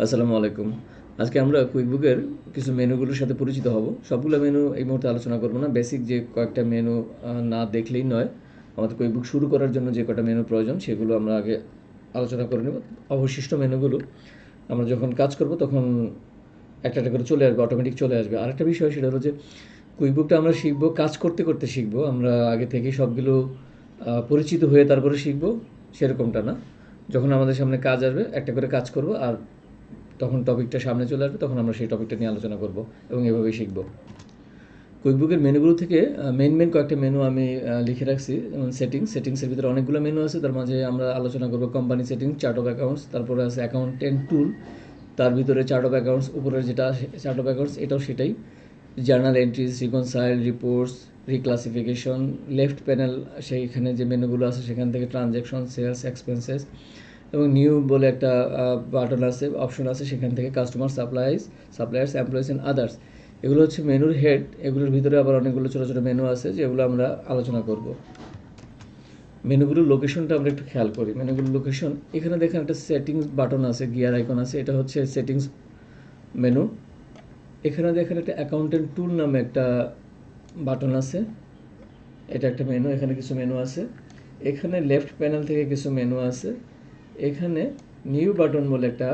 আসসালামু আলাইকুম। আজকে আমরা কুইকবুকের কিছু মেনুগুলোর সাথে পরিচিত হব। সবগুলো মেনু এই মুহূর্তে আলোচনা করব না। বেসিক যে কয়েকটা মেনু না দেখলেই নয়। আমাদের কুইকবুক শুরু করার জন্য যে কয়টা মেনু প্রয়োজন সেগুলো আমরা আগে আলোচনা করে নেব। অবশিষ্ট মেনুগুলো আমরা যখন কাজ করব তখন একটা একটা করে চলে আসবে, অটোমেটিক চলে আসবে। আরেকটা বিষয় সেটা হলো যে কুইকবুকটা আমরা শিখব কাজ করতে করতে শিখব। আমরা আগে থেকেই সবগুলো পরিচিত হয়ে তারপরে শিখব সেরকমটা না। যখন আমাদের সামনে কাজ আসবে একটা করে কাজ করব, আর তখন টপিকটা সামনে চলে আসবে, তখন আমরা সেই টপিকটা নিয়ে আলোচনা করব এবং এভাবেই শিখব। কুইকবুকের মেনুগুলো থেকে মেন কয়েকটা মেনু আমি লিখে রাখছি। যেমন সেটিংসের ভিতরে অনেকগুলো মেনু আছে, তার মাঝে আমরা আলোচনা করব company settings, chart of accounts, তারপরে আছে অ্যাকাউন্টেন্ট টুল, তার ভিতরে চার্ট অফ অ্যাকাউন্টস, উপরের যেটা চার্ট অফ অ্যাকাউন্টস এটাও সেটাই, journal entries, reconcile, reports, reclassification, left panel সেইখানে যে মেনুগুলো আছে সেখান থেকে ট্রানজ্যাকশন, সেলস, এক্সপেন্সেস, এবং নিউ বলে একটা বাটন আছে, অপশন আছে, সেখান থেকে customer, suppliers, employees and others. এগুলো হচ্ছে মেনুর হেড। এগুলোর ভিতরে আবার অনেকগুলো ছোটো ছোটো মেনু আছে যেগুলো আমরা আলোচনা করব। মেনুগুলোর লোকেশনটা আমরা একটু খেয়াল করি। মেনুগুলোর লোকেশন, এখানে দেখেন একটা সেটিংস বাটন আছে, গিয়ার আইকন আছে, এটা হচ্ছে সেটিংস মেনু। এখানে দেখেন একটা অ্যাকাউন্টেন্ট টুল নামে একটা বাটন আছে, এটা একটা মেনু। এখানে কিছু মেনু আছে। এখানে লেফট প্যানেল থেকে কিছু মেনু আছে। এখানে নিউ বাটন বলে একটা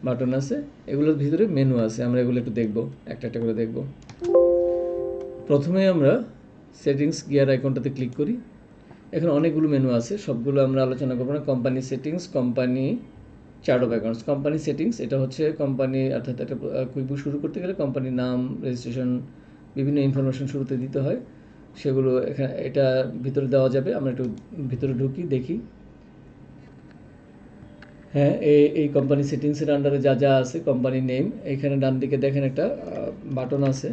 বাটন আছে। এগুলোর ভিতরে মেনু আছে, আমরা এগুলো একটু দেখব, একটা একটা করে দেখব। প্রথমে আমরা সেটিংস গিয়ার আইকনটাতে ক্লিক করি। এখানে অনেকগুলো মেনু আছে, সবগুলো আমরা আলোচনা করবো না। Company settings, company, chart of accounts. Company settings এটা হচ্ছে কোম্পানি, অর্থাৎ একটা কুইকবুক শুরু করতে গেলে কোম্পানির নাম, রেজিস্ট্রেশন, বিভিন্ন ইনফরমেশন শুরুতে দিতে হয়, সেগুলো এখানে এটা ভিতরে দেওয়া যাবে। আমরা একটু ভিতরে ঢুকি, দেখি। হ্যাঁ, এই কোম্পানি সেটিংসের আন্ডারে যা যা আছে, কোম্পানি নেম, এইখানে ডান দিকে দেখেন একটা বাটন আছে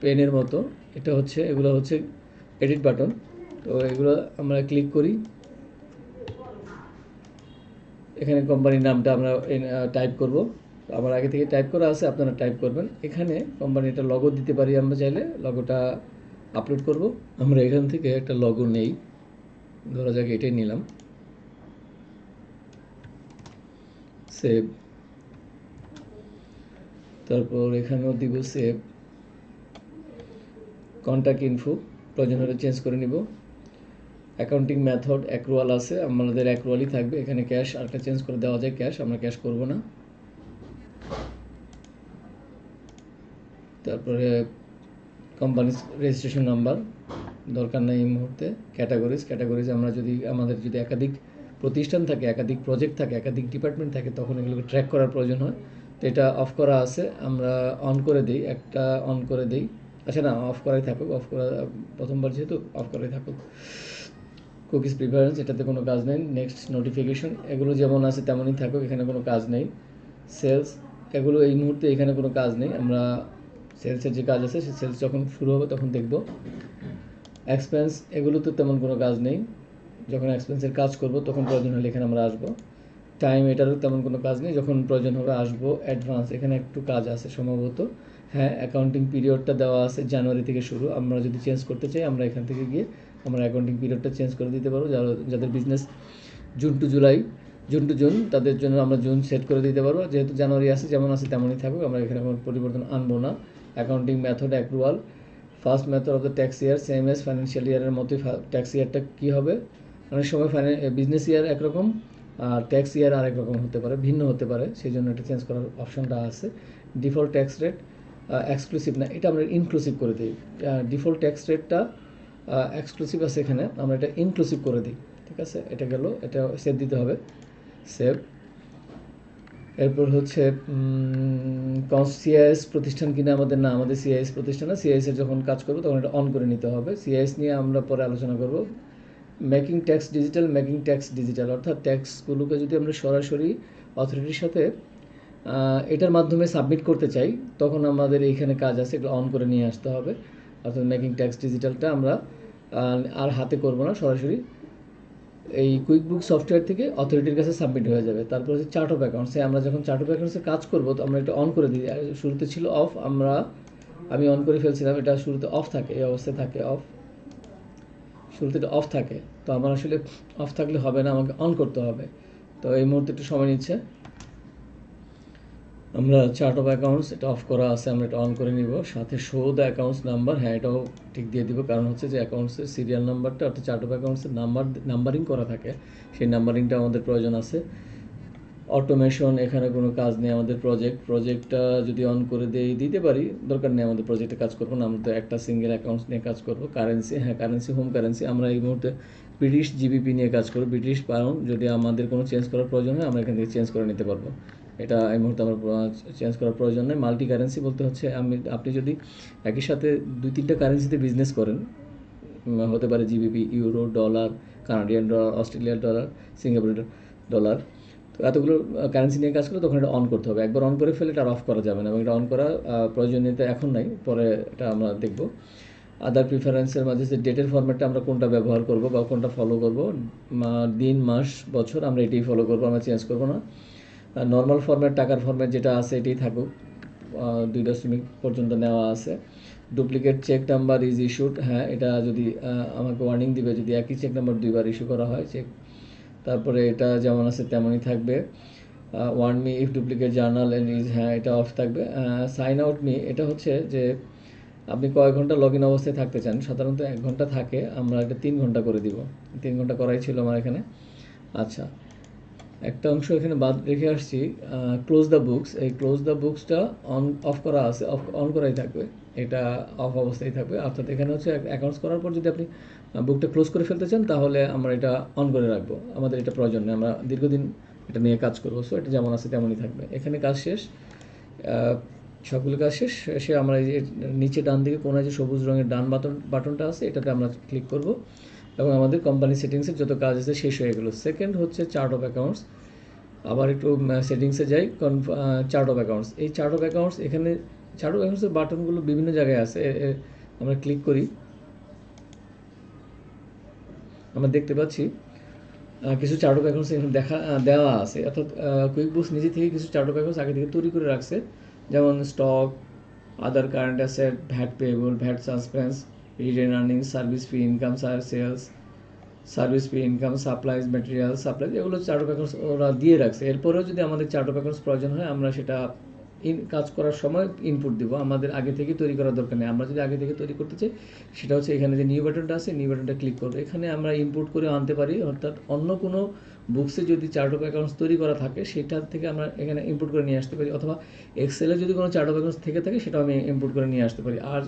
পেনের মতো, এটা হচ্ছে, এগুলো হচ্ছে এডিট বাটন। তো এগুলো আমরা ক্লিক করি। এখানে কোম্পানির নামটা আমরা টাইপ করব। আমার আগে থেকে টাইপ করা আছে, আপনারা টাইপ করবেন। এখানে কোম্পানিটা লগো দিতে পারি, আমরা চাইলে লগোটা আপলোড করব। আমরা এখান থেকে একটা লগো নেই, ধরা যাক এটাই নিলাম, সেভ। তারপর এখানেও দিব সেভ। কন্ট্যাক্ট ইনফো প্রয়োজন হলে চেঞ্জ করে নিব। অ্যাকাউন্টিং মেথড অ্যাক্রুয়াল আছে, আমাদের অ্যাক্রুয়ালই থাকবে। এখানে ক্যাশ আরেকটা চেঞ্জ করে দেওয়া যায়, ক্যাশ, আমরা ক্যাশ করব না। তারপরে কোম্পানি রেজিস্ট্রেশন নাম্বার দরকার নেই এই মুহূর্তে। ক্যাটাগরিজ আমরা যদি আমাদের যদি একাধিক প্রতিষ্ঠান থাকে, একাধিক প্রজেক্ট থাকে, একাধিক ডিপার্টমেন্ট থাকে, তখন এগুলোকে ট্র্যাক করার প্রয়োজন হয়। তো এটা অফ করা আছে, আমরা অন করে দিই, একটা অন করে দিই। আচ্ছা না, অফ করাই থাকুক, অফ করা প্রথমবার যেহেতু অফ করাই থাকুক। কুকিজ প্রিফারেন্স, এটাতে কোনো কাজ নেই। নেক্সট নোটিফিকেশন, এগুলো যেমন আছে তেমনই থাকুক, এখানে কোনো কাজ নেই। সেলস, এগুলো এই মুহূর্তে এখানে কোনো কাজ নেই, আমরা সেলসের যে কাজ আছে সে সেলস যখন শুরু হবে তখন দেখব। এক্সপেন্স, এগুলো তো তেমন কোনো কাজ নেই, যখন এক্সপেন্সের কাজ করব তখন প্রয়োজন হলে এখানে আমরা আসবো। টাইম, এটারও তেমন কোনো কাজ নেই, যখন প্রয়োজন হবে আসবো। অ্যাডভান্স, এখানে একটু কাজ আছে সম্ভবত। হ্যাঁ, অ্যাকাউন্টিং পিরিয়ডটা দেওয়া আছে জানুয়ারি থেকে শুরু, আমরা যদি চেঞ্জ করতে চাই আমরা এখান থেকে গিয়ে আমরা অ্যাকাউন্টিং পিরিয়ডটা চেঞ্জ করে দিতে পারবো। যাদের বিজনেস জুন টু জুন, তাদের জন্য আমরা জুন সেট করে দিতে পারবো। যেহেতু জানুয়ারি আছে, যেমন আছে তেমনই থাকুক, আমরা এখানে কোনো পরিবর্তন আনবো না। Accounting method approval, first method of the tax year same S financial ইয়ারের মতোই। ট্যাক্স ইয়ারটা কী হবে, অনেক সময় বিজনেস ইয়ার একরকম আর ট্যাক্স ইয়ার আরেক রকম হতে পারে, ভিন্ন হতে পারে, সেই জন্য এটা চেঞ্জ করার অপশনটা আছে। ডিফল্ট ট্যাক্স রেট এক্সক্লুসিভ না, এটা আমরা ইনক্লুসিভ করে দিই। ডিফল্ট ট্যাক্স রেটটা এক্সক্লুসিভ আছে এখানে, আমরা এটা ইনক্লুসিভ করে দিই। ঠিক আছে, এটা গেল, এটা সেভ দিতে হবে, সেভ। এরপর হচ্ছে সিআইএস প্রতিষ্ঠান কিনা আমাদের, না আমাদের সিআইএস প্রতিষ্ঠান না। সিআইএসের যখন কাজ করবো তখন এটা অন করে নিতে হবে। সিআইএস নিয়ে আমরা পরে আলোচনা করব। মেকিং ট্যাক্স ডিজিটাল, অর্থাৎ ট্যাক্সগুলোকে যদি আমরা সরাসরি অথরিটির সাথে এটার মাধ্যমে সাবমিট করতে চাই, তখন আমাদের এইখানে কাজ আছে, এগুলো অন করে নিয়ে আসতে হবে। অর্থাৎ মেকিং ট্যাক্স ডিজিটালটা আমরা আর হাতে করব না, সরাসরি এই কুইকবুক সফটওয়্যার থেকে অথরিটির কাছে সাবমিট হয়ে যাবে। তারপর হচ্ছে চার্ট অফ অ্যাকাউন্টসে, আমরা যখন চার্ট অফ অ্যাকাউন্টসে কাজ করবো তো আমরা এটা অন করে দিই। শুরুতে ছিল অফ, আমি অন করে ফেলছিলাম, এটা শুরুতে অফ থাকে, এই অবস্থায় থাকে অফ, শুরুতে এটা অফ থাকে। তো আমার আসলে অফ থাকলে হবে না, আমাকে অন করতে হবে। তো এই মুহূর্তে একটু সময় নিচ্ছে। আমরা চার্ট অফ অ্যাকাউন্টস এটা অফ করা আছে, আমরা এটা অন করে নিব। সাথে শো দ্য অ্যাকাউন্টস নাম্বার, হ্যাঁ এটাও ঠিক দিয়ে দিব, কারণ হচ্ছে যে অ্যাকাউন্টসের সিরিয়াল নাম্বারটা অর্থাৎ চার্ট অফ অ্যাকাউন্টসের নাম্বারিং করা থাকে, সেই নাম্বারিংটা আমাদের প্রয়োজন আছে। অটোমেশন, এখানে কোনো কাজ নেই আমাদের। প্রজেক্টটা যদি অন করে দিতে পারি, দরকার নেই আমাদের প্রজেক্টে কাজ করবো না, আমরা তো একটা সিঙ্গেল অ্যাকাউন্টস নিয়ে কাজ করব। কারেন্সি, হ্যাঁ কারেন্সি, হোম কারেন্সি, আমরা এই মুহূর্তে ব্রিটিশ জিবিপি নিয়ে কাজ করব, ব্রিটিশ পাউন্ড। যদি আমাদের কোনো চেঞ্জ করার প্রয়োজন হয় আমরা এখান থেকে চেঞ্জ করে নিতে পারবো, এটা এই মুহূর্তে আমার চেঞ্জ করার প্রয়োজন নেই। মাল্টি কারেন্সি বলতে হচ্ছে আপনি যদি একই সাথে 2-3টা কারেন্সিতে বিজনেস করেন, হতে পারে GBP, euro, dollar, Canadian dollar, Australian dollar, Singapore dollar, তো এতগুলো কারেন্সি নিয়ে কাজ করলে তখন এটা অন করতে হবে। একবার অন করে ফেলে এটা অফ করা যাবে না, এবং এটা অন করা প্রয়োজনীয়তা এখন নাই, পরে এটা আমরা দেখব। আদার প্রিফারেন্সের মাঝে যে ডেটের ফরম্যাটটা আমরা কোনটা ব্যবহার করব বা কোনটা ফলো করব, দিন, মাস, বছর, আমরা এটাই ফলো করব, আমরা চেঞ্জ করব না। নর্মাল ফরম্যাট, টাকার ফরম্যাট যেটা আছে এটাই থাকুক, 2 দশমিক পর্যন্ত নেওয়া আছে। Duplicate check number is issued, হ্যাঁ এটা যদি আমাকে ওয়ার্নিং দিবে যদি একই চেক নাম্বার 2বার ইস্যু করা হয় চেক। তারপরে এটা যেমন আছে তেমনই থাকবে। Warn me if duplicate journal and is, হ্যাঁ এটা অফ থাকবে। সাইন আউট মি, এটা হচ্ছে যে আপনি কয় ঘন্টা লগ ইন অবস্থায় থাকতে চান, সাধারণত 1 ঘন্টা থাকে, আমরা এটা 3 ঘন্টা করে দিব। 3 ঘন্টা করাই ছিল আমার এখানে। আচ্ছা, একটা অংশ এখানে বাদ রেখে আসছি, ক্লোজ দ্য বুকস। এই ক্লোজ দ্য বুকসটা অফ করা আছে, অন করাই থাকবে, এটা অফ অবস্থায় থাকবে। অর্থাৎ এখানে হচ্ছে অ্যাকাউন্টস করার পর যদি আপনি বুকটা ক্লোজ করে ফেলতে চান তাহলে আমরা এটা অন করে রাখবো, আমাদের এটা প্রয়োজন নেই, আমরা দীর্ঘদিন এটা নিয়ে কাজ করবো। সো এটা যেমন আছে তেমনই থাকবে। এখানে কাজ শেষ, সবগুলো কাজ শেষ। সে আমরা এই যে নিচে ডান দিকে কোনায় যে সবুজ রঙের ডান বাটনটা আছে এটাতে আমরা ক্লিক করব, এবং আমাদের কোম্পানি সেটিংসের যত কাজ আছে শেষ হয়ে গেলো। সেকেন্ড হচ্ছে চার্ট অফ অ্যাকাউন্টস। আবার একটু সেটিংসে যাই, চার্ট অফ অ্যাকাউন্টস। এই চার্ট অফ অ্যাকাউন্টস, এখানে চার্ট অফ অ্যাকাউন্টসের বাটনগুলো বিভিন্ন জায়গায় আছে, আমরা ক্লিক করি, আমরা দেখতে পাচ্ছি কিছু চার্ট অফ অ্যাকাউন্টস এখানে দেওয়া আছে। অর্থাৎ কুইকবুকস নিজে থেকে কিছু চার্ট অফ অ্যাকাউন্টস আগে থেকে তৈরি করে রাখছে, যেমন stock, other current asset, VAT payable, VAT suspense, retained earnings, service fee income, sales, service fee income, supplies, material supply, এগুলো চার্ট অফ অ্যাকাউন্টস ওরা দিয়ে রাখছে। এরপরেও যদি আমাদের চার্ট অফ অ্যাকাউন্টস প্রয়োজন হয় আমরা সেটা কাজ করার সময় ইনপুট দিব, আমাদের আগে থেকে তৈরি করার দরকার নেই। আমরা যদি আগে থেকে তৈরি করতে চাই সেটা হচ্ছে এখানে যে নিউ বাটনটা আছে, নিউ বাটনটা ক্লিক করবো, এখানে আমরা ইনপুট করে আনতে পারি। অর্থাৎ অন্য কোনো বুকসে যদি চার্ট অফ অ্যাকাউন্টস তৈরি করা থাকে সেটা থেকে আমরা এখানে ইনপুট করে নিয়ে আসতে পারি, অথবা এক্সেলে যদি কোনো চার্ট অফ অ্যাকাউন্টস থেকে থাকে সেটাও আমি ইনপুট করে নিয়ে আসতে পারি। আর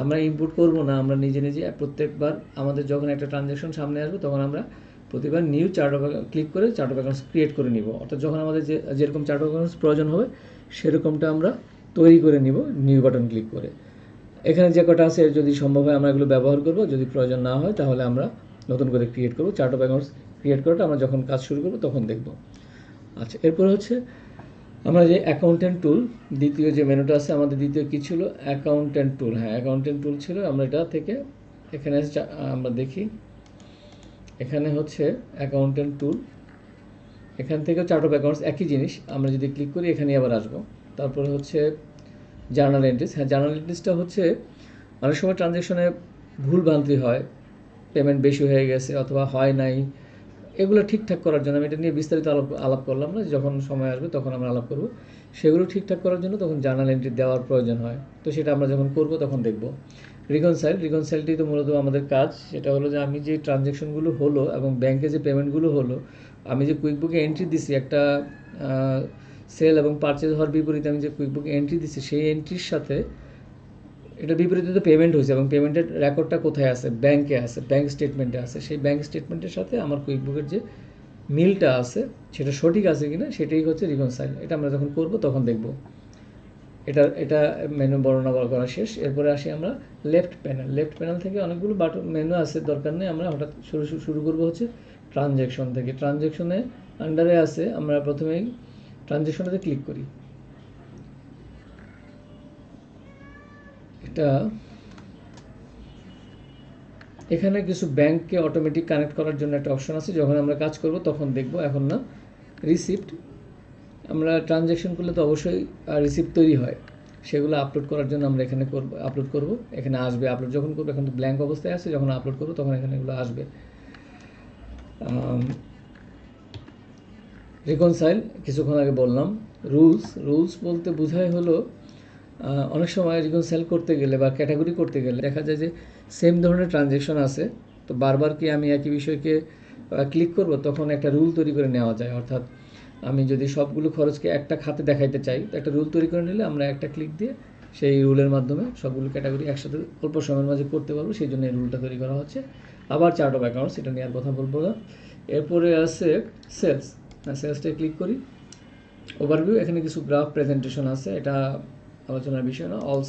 আমরা ইনপুট করব না, আমরা নিজে নিজে প্রত্যেকবার আমাদের যখন একটা ট্রানজ্যাকশন সামনে আসবে তখন আমরা প্রতিবার নিউ চার্ট অফ ক্লিক করে চার্ট অফ অ্যাকাউন্টস ক্রিয়েট করে নিব। অর্থাৎ যখন আমাদের যেরকম চার্ট অফ অ্যাকাউন্টস প্রয়োজন হবে সেরকমটা আমরা তৈরি করে নিব নিউ বাটন ক্লিক করে। এখানে যে কটা আছে যদি সম্ভব হয় আমরা এগুলো ব্যবহার করব, যদি প্রয়োজন না হয় তাহলে আমরা নতুন করে ক্রিয়েট করব। চার্ট অফ অ্যাকাউন্টস ক্রিয়েট করাটা আমরা যখন কাজ শুরু করব তখন দেখব। আচ্ছা, এরপর হচ্ছে আমরা যে অ্যাকাউন্টেন্ট টুল, দ্বিতীয় যে মেনুটা আছে আমাদের, দ্বিতীয় কী ছিল, অ্যাকাউন্টেন্ট টুল। হ্যাঁ অ্যাকাউন্টেন্ট টুল ছিল, আমরা এটা থেকে এখানে আমরা দেখি, এখানে হচ্ছে অ্যাকাউন্টেন্ট টুল, এখান থেকেও চার্ট অফ অ্যাকাউন্টস একই জিনিস, আমরা যদি ক্লিক করি এখানে আবার আসবো। তারপরে হচ্ছে জার্নাল এন্ট্রিস। হ্যাঁ জার্নাল এন্ট্রিসটা হচ্ছে অনেক সময় ট্রানজ্যাকশনে ভুল ভ্রান্তি হয়, পেমেন্ট বেশি হয়ে গেছে অথবা হয় নাই, এগুলো ঠিকঠাক করার জন্য, আমি এটা নিয়ে বিস্তারিত আলাপ করলাম না, যখন সময় আসবে তখন আমরা আলাপ করব। সেগুলো ঠিকঠাক করার জন্য তখন জার্নাল এন্ট্রি দেওয়ার প্রয়োজন হয়, তো সেটা আমরা যখন করব তখন দেখব। রিকনসাইলটি তো মূলত আমাদের কাজ, সেটা হলো যে আমি যে ট্রানজ্যাকশনগুলো হলো এবং ব্যাংকে যে পেমেন্টগুলো হলো, আমি যে কুইকবুকে এন্ট্রি দিছি একটা সেল এবং পারচেজ হওয়ার বিপরীতে আমি যে কুইকবুকে এন্ট্রি দিছি সেই এন্ট্রির সাথে এটা বিপরীতে তো পেমেন্ট হয়েছে এবং পেমেন্টের রেকর্ডটা কোথায় আছে, ব্যাংকে আছে, ব্যাংক স্টেটমেন্টে আছে, সেই ব্যাংক স্টেটমেন্টের সাথে আমার কুইকবুকের যে মিলটা আছে সেটা সঠিক আছে কিনা সেটাই হচ্ছে রিকনসাইল। এটা আমরা যখন করব তখন দেখব। এটা মেনু বর্ণনা করা শেষ। এরপরে আসি আমরা লেফট প্যানেল থেকে অনেকগুলো মেনু আছে, দরকার নেই, আমরা হঠাৎ শুরু করব হচ্ছে ট্রানজ্যাকশন থেকে। ট্রানজ্যাকশনে আন্ডারে আছে, আমরা প্রথমেই ট্রানজ্যাকশনটাতে ক্লিক করি। এটা এখানে কিছু ব্যাংককে অটোমেটিক কানেক্ট করার জন্য একটা অপশন আছে, যখন আমরা কাজ করব তখন দেখব, এখন না। রিসিপ্ট, আমরা ট্রানজ্যাকশন করলে তো অবশ্যই রিসিপ্ট তৈরি হয়, সেগুলো আপলোড করার জন্য আমরা এখানে আপলোড করব, এখানে আসবে। আপলোড যখন করবো, এখন তো ব্ল্যাঙ্ক অবস্থায় আছে, যখন আপলোড করবো তখন এখানে এগুলো আসবে। রিকনসাইল কিছুক্ষণ আগে বললাম। রুলস বলতে বোঝায় হলো অনেক সময় রিকনসাইল করতে গেলে বা ক্যাটাগরি করতে গেলে দেখা যায় যে সেম ধরনের ট্রানজ্যাকশন আছে, তো বারবার কি আমি একই বিষয়কে ক্লিক করব, তখন একটা রুল তৈরি করে নেওয়া যায়। অর্থাৎ আমি যদি সবগুলো খরচকে একটা খাতে দেখাইতে চাই, তো একটা রুল তৈরি করে নিলে আমরা একটা ক্লিক দিয়ে সেই রুলের মাধ্যমে সবগুলো ক্যাটাগরি একসাথে অল্প সময়ের মাঝে করতে পারবো, সেই জন্য এই রুলটা তৈরি করা হচ্ছে। আবার চার্ট অফ অ্যাকাউন্টস, এটা নিয়ে আর কথা বলবো না। এরপরে আছে সেলস। সেলসটায় ক্লিক করি। ওভারভিউ, এখানে কিছু গ্রাফ প্রেজেন্টেশন আছে, এটা আলোচনার বিষয় না। অল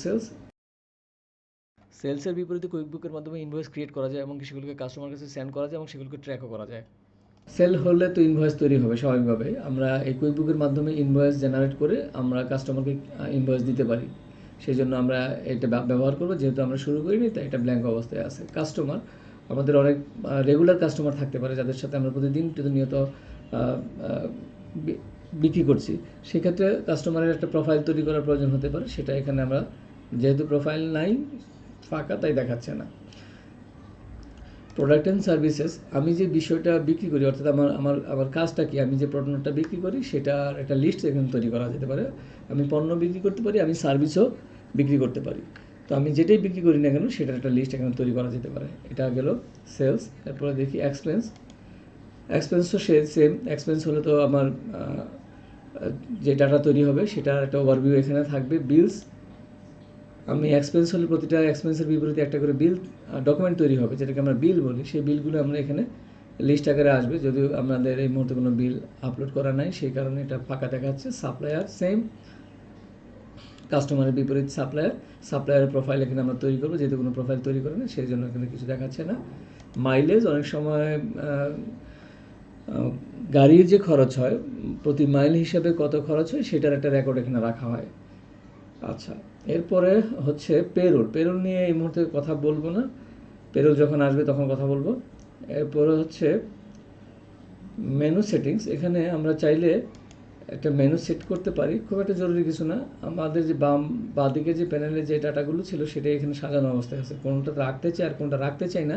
সেলসের বিপরীতে কুইকবুকের মাধ্যমে ইনভয়েস ক্রিয়েট করা যায় এবং সেগুলোকে কাস্টমার কাছে সেন্ড করা যায় এবং সেগুলোকে ট্র্যাকও করা যায়। সেল হলে তো ইনভয়েস তৈরি হবে স্বাভাবিকভাবে। আমরা এই কুইকবুকের মাধ্যমে ইনভয়েস জেনারেট করে আমরা কাস্টমারকে ইনভয়েস দিতে পারি। সেই জন্য আমরা এটা ব্যবহার করবো, যেহেতু আমরা শুরু করিনি তাই এটা ব্ল্যাঙ্ক অবস্থায় আছে। কাস্টমার, আমাদের অনেক রেগুলার কাস্টমার থাকতে পারে যাদের সাথে আমরা প্রতিদিন প্রতিনিয়ত বিক্রি করছি। সেক্ষেত্রে কাস্টমারের একটা প্রোফাইল তৈরি করার প্রয়োজন হতে পারে, সেটা এখানে আমরা যেহেতু প্রোফাইল নাই, ফাঁকা, তাই দেখাচ্ছে না। প্রোডাক্ট অ্যান্ড সার্ভিসেস, আমি যে বিষয়টা বিক্রি করি, অর্থাৎ আমার কাজটা কি, আমি যে পণ্যটা বিক্রি করি সেটার একটা লিস্ট এখানে তৈরি করা যেতে পারে। আমি পণ্য বিক্রি করতে পারি, আমি সার্ভিসও বিক্রি করতে পারি। তো আমি যেটাই বিক্রি করি না কেন সেটার একটা লিস্ট এখানে তৈরি করা যেতে পারে। এটা গেল সেলস। এরপরে দেখি এক্সপেন্সও সেম। এক্সপেন্স হলে তো আমার যে ডাটা তৈরি হবে সেটার একটা ওভারভিউ এখানে থাকবে। বিলস, আমি এক্সপেন্স হলে প্রতিটা এক্সপেন্সের বিপরীতে একটা করে বিল ডকুমেন্ট তৈরি হবে, যেটাকে আমরা বিল বলি। সেই বিলগুলো আমরা এখানে লিস্ট আকারে আসবে, যদিও আমাদের এই মুহূর্তে কোনো বিল আপলোড করা নাই, সেই কারণে এটা ফাঁকা দেখাচ্ছে। সাপ্লায়ার সেম, কাস্টমারের বিপরীত সাপ্লায়ারের প্রোফাইল এখানে আমরা তৈরি করবো, যেহেতু কোনো প্রোফাইল তৈরি করে না সেই জন্য এখানে কিছু দেখাচ্ছে না। মাইলেজ, অনেক সময় গাড়ির যে খরচ হয় প্রতি মাইল হিসাবে কত খরচ হয় সেটার একটা রেকর্ড এখানে রাখা হয়। আচ্ছা, এরপরে হচ্ছে পেরোল নিয়ে এই মুহূর্তে কথা বলবো না, পেরোল যখন আসবে তখন কথা বলবো। এরপরে হচ্ছে মেনু সেটিংস। এখানে আমরা চাইলে একটা মেনু সেট করতে পারি, খুব একটা জরুরি কিছু না। আমাদের যে বাঁদিকে যে প্যানেলে যে ডাটাগুলো ছিল সেটা এখানে সাজানো অবস্থায় আছে, কোনটা রাখতে চাই আর কোনটা রাখতে চাই না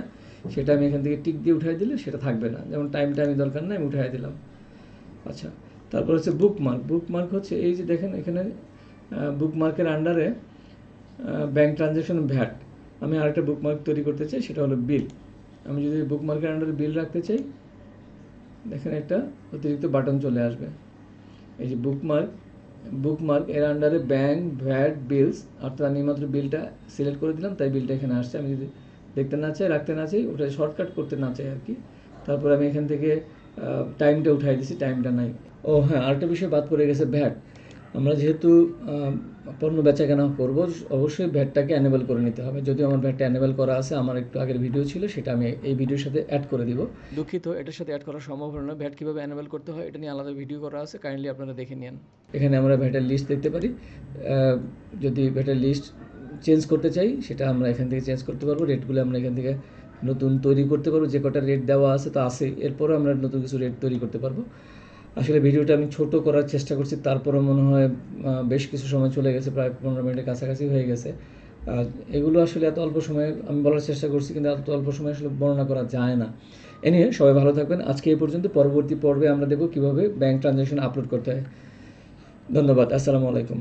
সেটা আমি এখান থেকে টিক দিয়ে উঠাই দিলে সেটা থাকবে না। যেমন টাইমটা আমি দরকার না, আমি উঠাই দিলাম। আচ্ছা, তারপর হচ্ছে বুকমার্ক হচ্ছে এই যে দেখেন এখানে বুকমার্কের আন্ডারে ব্যাঙ্ক ট্রানজ্যাকশন, ভ্যাট। আমি আরেকটা বুকমার্ক তৈরি করতে চাই, সেটা হলো বিল। আমি যদি বুকমার্কের আন্ডারে বিল রাখতে চাই, দেখেন একটা অতিরিক্ত বাটন চলে আসবে। এই যে বুকমার্ক এর আন্ডারে ব্যাঙ্ক, ভ্যাট, বিলস, অর্থাৎ আমি মাত্র বিলটা সিলেক্ট করে দিলাম তাই বিলটা এখানে আসছে। আমি যদি দেখতে না চাই, রাখতে না চাই, ওটা শর্টকাট করতে না চাই আর কি, তারপর আমি এখান থেকে টাইমটা উঠাই দিছি, টাইমটা নাই। ও হ্যাঁ, আরেকটা বিষয় বাদ পড়ে গেছে, ভ্যাট। আমরা যেহেতু পণ্য বেচাকেনা করব, অবশ্যই ভ্যাটটাকে অ্যানেবল করে নিতে হবে। যদিও আমার ভ্যাটটা অ্যানেবল করা আছে, আমার একটু আগের ভিডিও ছিল, সেটা আমি এই ভিডিওর সাথে অ্যাড করে দিব। দুঃখিত, এটার সাথে অ্যাড করা সম্ভব হলো না। ভ্যাট কীভাবে অ্যানেবল করতে হয় এটা নিয়ে আলাদা ভিডিও করা আছে, কাইন্ডলি আপনারা দেখে নিন। এখানে আমরা ভ্যাটের লিস্ট দেখতে পারি। যদি ভ্যাটের লিস্ট চেঞ্জ করতে চাই সেটা আমরা এখান থেকে চেঞ্জ করতে পারবো। রেটগুলো আমরা এখান থেকে নতুন তৈরি করতে পারবো, যে কটা রেট দেওয়া আছে তো আছে, এরপরও আমরা নতুন কিছু রেট তৈরি করতে পারবো। আসলে ভিডিওটা আমি ছোট করার চেষ্টা করছি, তারপরেও মনে হয় বেশ কিছু সময় চলে গেছে, প্রায় 15 মিনিটের কাছাকাছি হয়ে গেছে। এগুলো আসলে এত অল্প সময়ে আমি বলার চেষ্টা করছি, কিন্তু এত অল্প সময় আসলে বর্ণনা করা যায় না। এনিওয়ে, সবাই ভালো থাকবেন। আজকে এই পর্যন্ত। পরবর্তী পর্বে আমরা দেখব কীভাবে ব্যাঙ্ক ট্রানজ্যাকশন আপলোড করতে হয়। ধন্যবাদ। আসসালামু আলাইকুম।